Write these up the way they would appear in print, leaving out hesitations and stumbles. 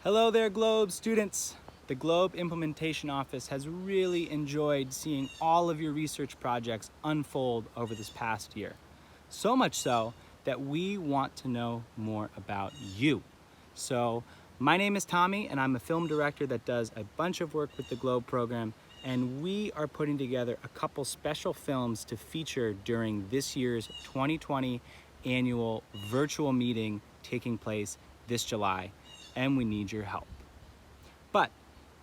Hello there, Globe students. The Globe Implementation Office has really enjoyed seeing all of your research projects unfold over this past year. So much so that we want to know more about you. So my name is Tommy and I'm a film director that does a bunch of work with the Globe program, and we are putting together a couple special films to feature during this year's 2020 annual virtual meeting taking place this July, and we need your help. But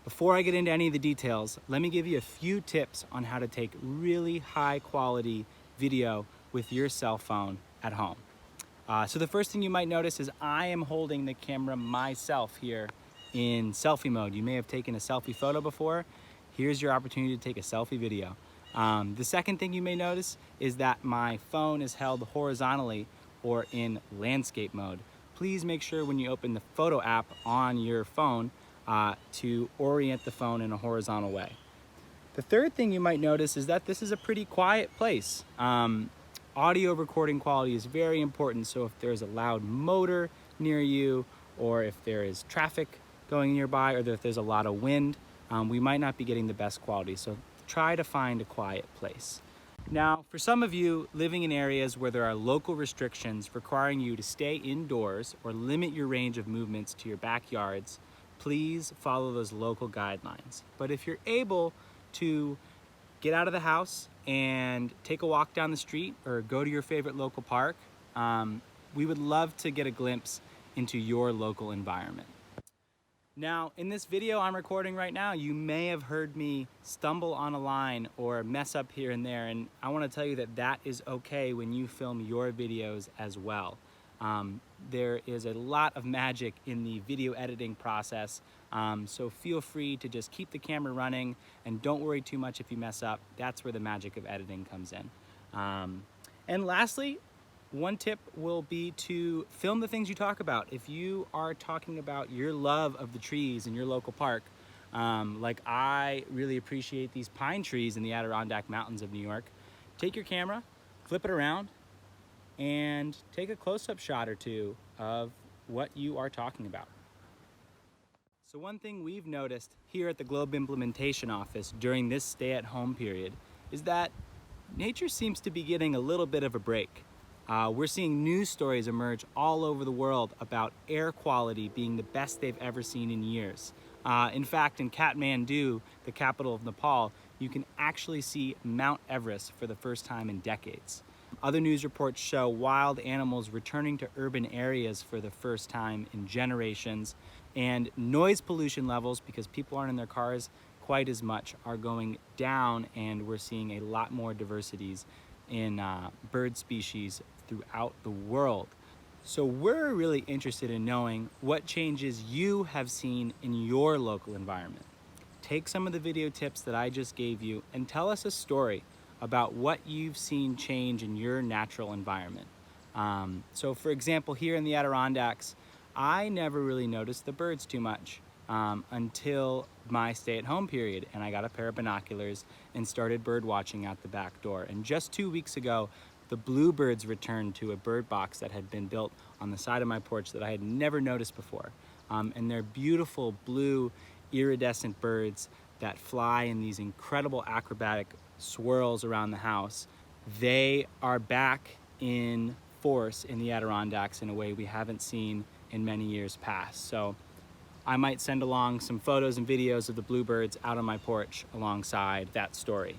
before I get into any of the details, let me give you a few tips on how to take really high quality video with your cell phone at home. So the first thing you might notice is I am holding the camera myself here in selfie mode. You may have taken a selfie photo before. Here's your opportunity to take a selfie video. The second thing you may notice is that my phone is held horizontally or in landscape mode. Please make sure when you open the photo app on your phone to orient the phone in a horizontal way. The third thing you might notice is that this is a pretty quiet place. Audio recording quality is very important, so if there's a loud motor near you, or if there is traffic going nearby, or if there's a lot of wind, we might not be getting the best quality, so try to find a quiet place. Now, for some of you living in areas where there are local restrictions requiring you to stay indoors or limit your range of movements to your backyards, please follow those local guidelines. But if you're able to get out of the house and take a walk down the street or go to your favorite local park, we would love to get a glimpse into your local environment. Now, in this video I'm recording right now, you may have heard me stumble on a line or mess up here and there, and I want to tell you that that is okay when you film your videos as well. There is a lot of magic in the video editing process, so feel free to just keep the camera running and don't worry too much if you mess up. That's where the magic of editing comes in. And lastly, one tip will be to film the things you talk about. If you are talking about your love of the trees in your local park, like I really appreciate these pine trees in the Adirondack Mountains of New York, take your camera, flip it around, and take a close-up shot or two of what you are talking about. So one thing we've noticed here at the Globe Implementation Office during this stay-at-home period is that nature seems to be getting a little bit of a break. We're seeing news stories emerge all over the world about air quality being the best they've ever seen in years. In fact, in Kathmandu, the capital of Nepal, you can actually see Mount Everest for the first time in decades. Other news reports show wild animals returning to urban areas for the first time in generations, and noise pollution levels, because people aren't in their cars quite as much, are going down, and we're seeing a lot more diversities in bird species throughout the world. So we're really interested in knowing what changes you have seen in your local environment. Take some of the video tips that I just gave you and tell us a story about what you've seen change in your natural environment. So for example, here in the Adirondacks, I never really noticed the birds too much until my stay-at-home period, and I got a pair of binoculars and started bird watching out the back door. And just 2 weeks ago, the bluebirds returned to a bird box that had been built on the side of my porch that I had never noticed before. And they're beautiful blue iridescent birds that fly in these incredible acrobatic swirls around the house. They are back in force in the Adirondacks in a way we haven't seen in many years past. So I might send along some photos and videos of the bluebirds out on my porch alongside that story.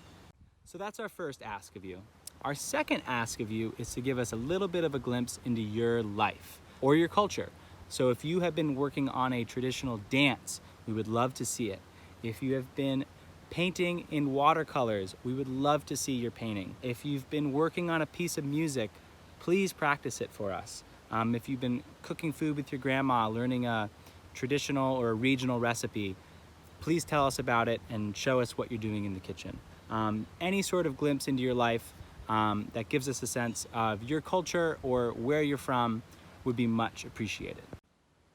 So that's our first ask of you. Our second ask of you is to give us a little bit of a glimpse into your life or your culture. So if you have been working on a traditional dance, we would love to see it. If you have been painting in watercolors, we would love to see your painting. If you've been working on a piece of music, please practice it for us. If you've been cooking food with your grandma, learning a traditional or a regional recipe, please tell us about it and show us what you're doing in the kitchen. Any sort of glimpse into your life that gives us a sense of your culture or where you're from would be much appreciated.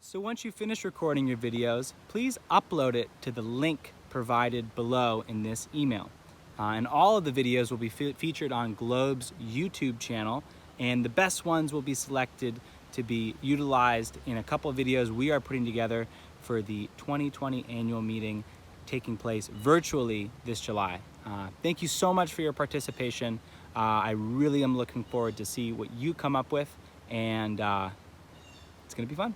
So once you finish recording your videos, please upload it to the link provided below in this email. And all of the videos will be featured on Globe's YouTube channel, and the best ones will be selected to be utilized in a couple of videos we are putting together for the 2020 annual meeting taking place virtually this July. Thank you so much for your participation. I really am looking forward to see what you come up with, and it's gonna be fun.